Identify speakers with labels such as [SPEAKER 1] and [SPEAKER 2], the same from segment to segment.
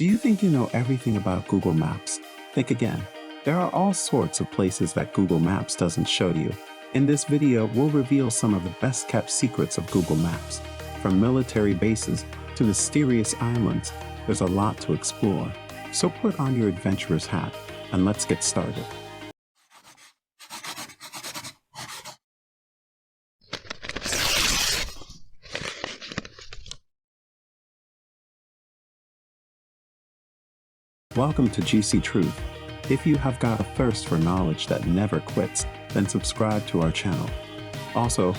[SPEAKER 1] Do you think you know everything about Google Maps? Think again. There are all sorts of places that Google Maps doesn't show you. In this video, we'll reveal some of the best-kept secrets of Google Maps. From military bases to mysterious islands, there's a lot to explore. So put on your adventurer's hat and let's get started. Welcome to Juicy Truth. If you have got a thirst for knowledge that never quits, then subscribe to our channel. Also,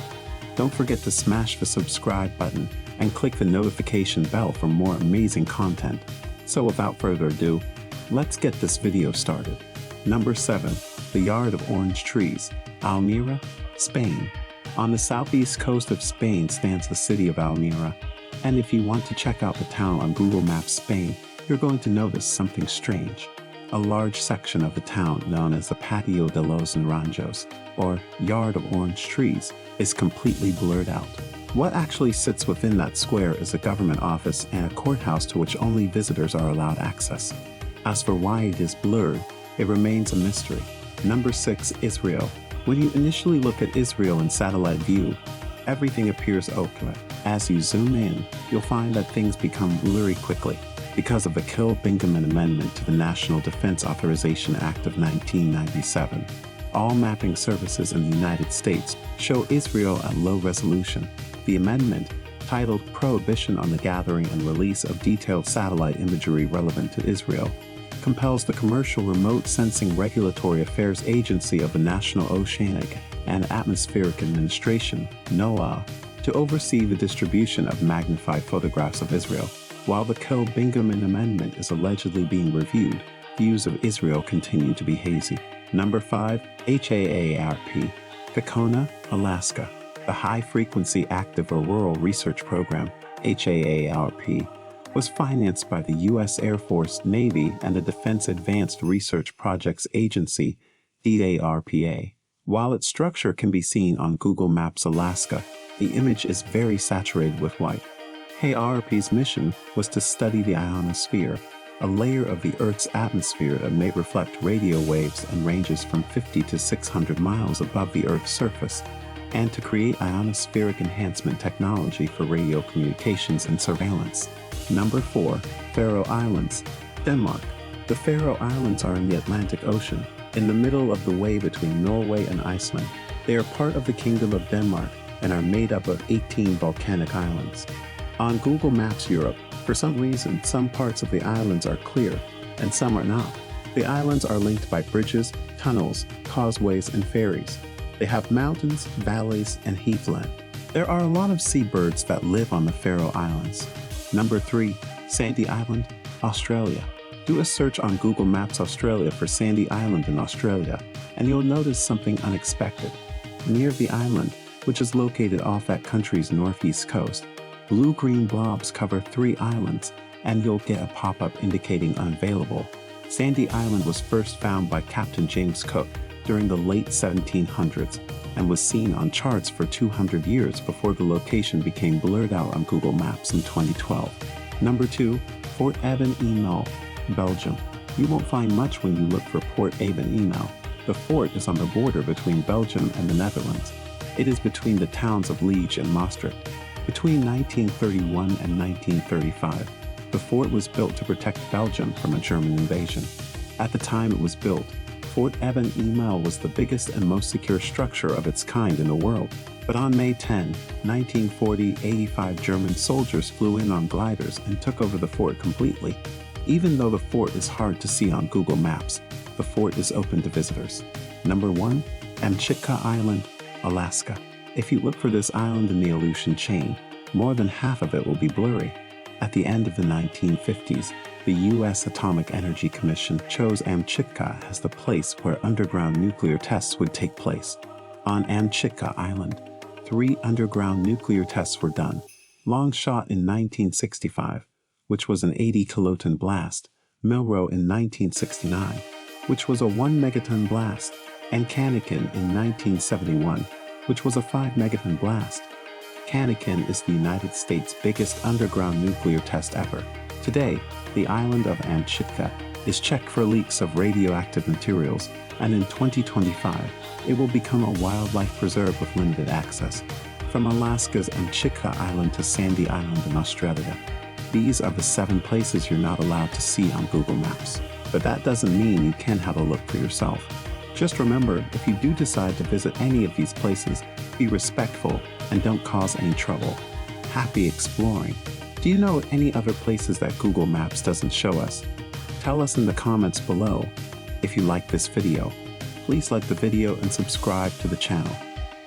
[SPEAKER 1] don't forget to smash the subscribe button and click the notification bell for more amazing content. So without further ado, let's get this video started. Number 7. The Yard of Orange Trees, Almería, Spain. On the southeast coast of Spain stands the city of Almería, and if you want to check out the town on Google Maps Spain, you're going to notice something strange. A large section of the town known as the Patio de los Naranjos, or Yard of Orange Trees, is completely blurred out. What actually sits within that square is a government office and a courthouse to which only visitors are allowed access. As for why it is blurred, it remains a mystery. Number 6. Israel. When you initially look at Israel in satellite view, everything appears okay. As you zoom in, you'll find that things become blurry quickly. Because of the Kilbingaman Amendment to the National Defense Authorization Act of 1997, all mapping services in the United States show Israel at low resolution. The amendment, titled Prohibition on the Gathering and Release of Detailed Satellite Imagery Relevant to Israel, compels the Commercial Remote Sensing Regulatory Affairs Agency of the National Oceanic and Atmospheric Administration, NOAA, to oversee the distribution of magnified photographs of Israel. While the Kilbingaman Amendment is allegedly being reviewed, views of Israel continue to be hazy. Number 5. HAARP. Kekona, Alaska. The High Frequency Active Auroral Research Program, HAARP, was financed by the U.S. Air Force, Navy, and the Defense Advanced Research Projects Agency, DARPA. While its structure can be seen on Google Maps Alaska, the image is very saturated with white. HAARP's mission was to study the ionosphere, a layer of the Earth's atmosphere that may reflect radio waves and ranges from 50 to 600 miles above the Earth's surface, and to create ionospheric enhancement technology for radio communications and surveillance. Number 4. Faroe Islands, Denmark. The Faroe Islands are in the Atlantic Ocean, in the middle of the way between Norway and Iceland. They are part of the Kingdom of Denmark and are made up of 18 volcanic islands. On Google Maps Europe, for some reason, some parts of the islands are clear and some are not. The islands are linked by bridges, tunnels, causeways, and ferries. They have mountains, valleys, and heathland. There are a lot of seabirds that live on the Faroe Islands. Number 3. Sandy Island, Australia. Do a search on Google Maps Australia for Sandy Island in Australia, and you'll notice something unexpected. Near the island, which is located off that country's northeast coast, blue-green blobs cover 3 islands, and you'll get a pop-up indicating unavailable. Sandy Island was first found by Captain James Cook during the late 1700s and was seen on charts for 200 years before the location became blurred out on Google Maps in 2012. Number 2. Port Eben Emael, Belgium. You won't find much when you look for Port Eben Emael. The fort is on the border between Belgium and the Netherlands. It is between the towns of Liege and Maastricht. Between 1931 and 1935, the fort was built to protect Belgium from a German invasion. At the time it was built, Fort Eben Emael was the biggest and most secure structure of its kind in the world. But on May 10, 1940, 85 German soldiers flew in on gliders and took over the fort completely. Even though the fort is hard to see on Google Maps, the fort is open to visitors. Number 1. Amchitka Island, Alaska. If you look for this island in the Aleutian chain, more than half of it will be blurry. At the end of the 1950s, the U.S. Atomic Energy Commission chose Amchitka as the place where underground nuclear tests would take place. On Amchitka Island, 3 underground nuclear tests were done. Long Shot in 1965, which was an 80 kiloton blast, Milrow in 1969, which was a 1 megaton blast, and Kanikin in 1971, which was a 5 megaton blast. Kanikin is the United States' biggest underground nuclear test ever. Today, the island of Amchitka is checked for leaks of radioactive materials, and in 2025, it will become a wildlife preserve with limited access. From Alaska's Amchitka Island to Sandy Island in Australia, these are the 7 places you're not allowed to see on Google Maps. But that doesn't mean you can't have a look for yourself. Just remember, if you do decide to visit any of these places, be respectful and don't cause any trouble. Happy exploring! Do you know any other places that Google Maps doesn't show us? Tell us in the comments below. If you like this video, please like the video and subscribe to the channel.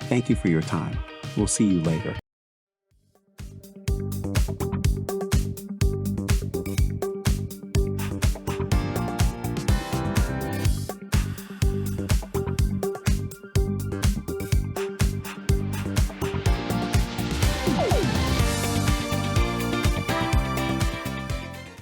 [SPEAKER 1] Thank you for your time. We'll see you later.